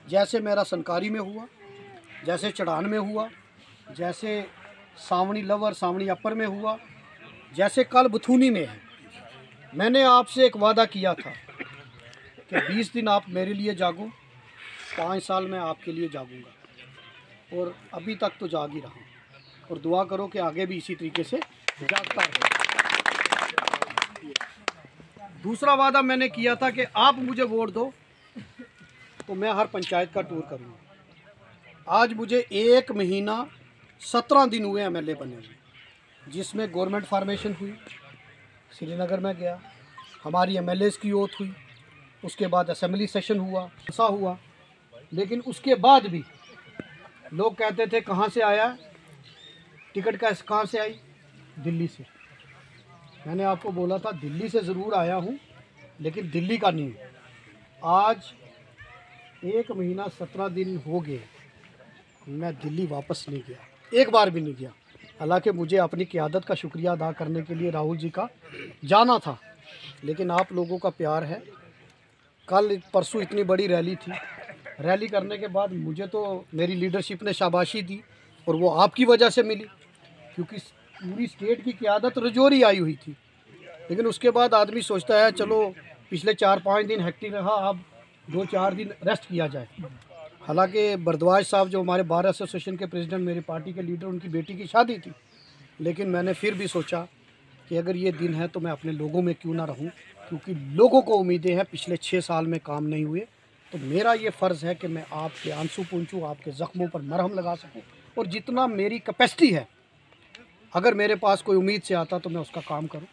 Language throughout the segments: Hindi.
जैसे मेरा संकारी में हुआ, जैसे चढ़ान में हुआ, जैसे सावनी लवर सावनी अपर में हुआ, जैसे कल बथूनी में है। मैंने आपसे एक वादा किया था कि 20 दिन आप मेरे लिए जागो, 5 साल में आपके लिए जागूंगा, और अभी तक तो जाग ही रहा हूँ। और दुआ करो कि आगे भी इसी तरीके से जागता रहे। दूसरा वादा मैंने किया था कि आप मुझे वोट दो तो मैं हर पंचायत का टूर करूँगा। आज मुझे 1 महीना 17 दिन हुए MLA बने हुए, जिसमें गवर्नमेंट फॉर्मेशन हुई, श्रीनगर में गया, हमारी MLAs की ओथ हुई, उसके बाद असेंबली सेशन हुआ, ऐसा हुआ। लेकिन उसके बाद भी लोग कहते थे कहाँ से आया, टिकट कहाँ से आई, दिल्ली से। मैंने आपको बोला था दिल्ली से ज़रूर आया हूँ, लेकिन दिल्ली का नहीं। आज 1 महीना 17 दिन हो गए, मैं दिल्ली वापस नहीं गया, एक बार भी नहीं गया। हालांकि मुझे अपनी क़यादत का शुक्रिया अदा करने के लिए राहुल जी का जाना था, लेकिन आप लोगों का प्यार है। कल परसों इतनी बड़ी रैली थी, रैली करने के बाद मुझे तो मेरी लीडरशिप ने शाबाशी दी, और वो आपकी वजह से मिली, क्योंकि पूरी स्टेट की क़यादत रजौरी आई हुई थी। लेकिन उसके बाद आदमी सोचता है चलो पिछले 4-5 दिन हेक्टिक रहा, अब 2-4 दिन रेस्ट किया जाए। हालांकि भरद्वाज साहब जो हमारे बार एसोसिएशन के प्रेसिडेंट, मेरी पार्टी के लीडर, उनकी बेटी की शादी थी, लेकिन मैंने फिर भी सोचा कि अगर ये दिन है तो मैं अपने लोगों में क्यों ना रहूं, क्योंकि लोगों को उम्मीदें हैं। पिछले 6 साल में काम नहीं हुए, तो मेरा ये फ़र्ज़ है कि मैं आपके आंसू पहुँचूँ, आपके ज़ख्मों पर मरहम लगा सकूँ, और जितना मेरी कैपेसिटी है, अगर मेरे पास कोई उम्मीद से आता तो मैं उसका काम करूँ।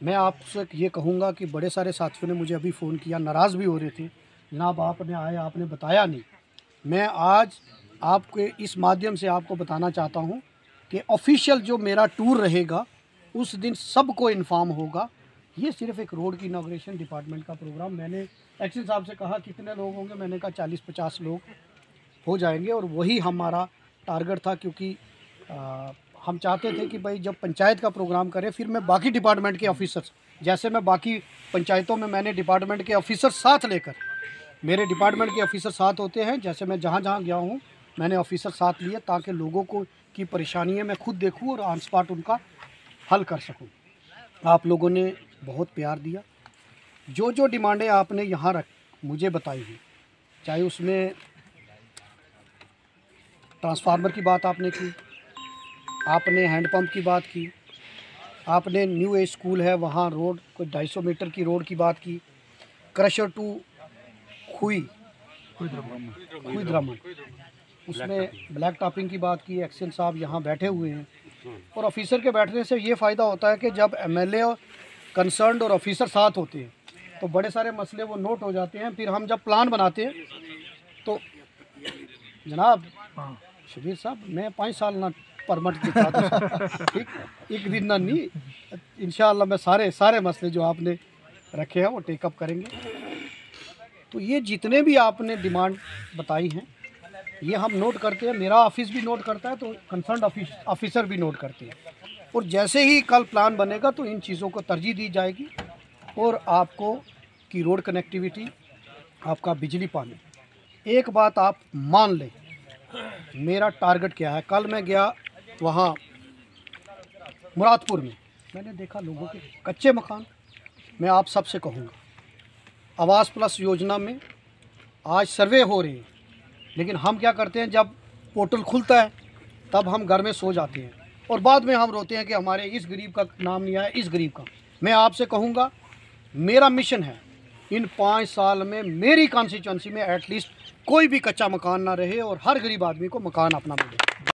मैं आपसे ये कहूँगा कि बड़े सारे साथियों ने मुझे अभी फ़ोन किया, नाराज़ भी हो रहे थे, जनाब आपने आया, आपने बताया नहीं। मैं आज आपके इस माध्यम से आपको बताना चाहता हूँ कि ऑफिशियल जो मेरा टूर रहेगा उस दिन सबको इन्फॉर्म होगा। ये सिर्फ एक रोड की इनॉग्रेशन डिपार्टमेंट का प्रोग्राम। मैंने एक्शन साहब से कहा कितने लोग होंगे, मैंने कहा 40-50 लोग हो जाएंगे, और वही हमारा टारगेट था, क्योंकि हम चाहते थे कि भाई जब पंचायत का प्रोग्राम करें फिर मैं बाकी डिपार्टमेंट के ऑफिसर्स, जैसे मैं बाकी पंचायतों में मैंने डिपार्टमेंट के ऑफिसर साथ लेकर, मेरे डिपार्टमेंट के ऑफिसर साथ होते हैं, जैसे मैं जहाँ जहाँ गया हूँ मैंने ऑफिसर साथ लिए, ताकि लोगों को की परेशानियाँ मैं खुद देखूँ और ऑन स्पॉट उनका हल कर सकूँ। आप लोगों ने बहुत प्यार दिया। जो जो डिमांडें आपने यहाँ मुझे बताई हुई, चाहे उसमें ट्रांसफार्मर की बात आपने की, आपने हैंडपम्प की बात की, आपने न्यू एज स्कूल है वहाँ रोड कोई 250 मीटर की रोड की बात की, क्रशर टू खुई द्रामन उसमें ब्लैक टॉपिंग की बात की। एक्शन साहब यहाँ बैठे हुए हैं, और ऑफिसर के बैठने से ये फ़ायदा होता है कि जब MLA और कंसर्न्ड और ऑफिसर साथ होते हैं तो बड़े सारे मसले वो नोट हो जाते हैं। फिर हम जब प्लान बनाते हैं तो जनाब शबीर साहब मैं 5 साल ना परमिट दिखा दूँ, ठीक, एक दिन ना नहीं, इंशाअल्लाह मैं सारे मसले जो आपने रखे हैं वो टेकअप करेंगे। तो ये जितने भी आपने डिमांड बताई हैं ये हम नोट करते हैं, मेरा ऑफिस भी नोट करता है, तो कंसर्न ऑफिसर भी नोट करते हैं, और जैसे ही कल प्लान बनेगा तो इन चीज़ों को तरजीह दी जाएगी। और आपको की रोड कनेक्टिविटी, आपका बिजली पानी, एक बात आप मान लें, मेरा टारगेट क्या है। कल मैं गया वहाँ मुरादपुर में, मैंने देखा लोगों के कच्चे मकान। मैं आप सबसे कहूँगा आवास प्लस योजना में आज सर्वे हो रही है, लेकिन हम क्या करते हैं, जब पोर्टल खुलता है तब हम घर में सो जाते हैं, और बाद में हम रोते हैं कि हमारे इस गरीब का नाम नहीं आया, इस गरीब का। मैं आपसे कहूँगा मेरा मिशन है इन 5 साल में मेरी कॉन्स्टिट्यूंसी में एटलीस्ट कोई भी कच्चा मकान ना रहे, और हर गरीब आदमी को मकान अपना मिले।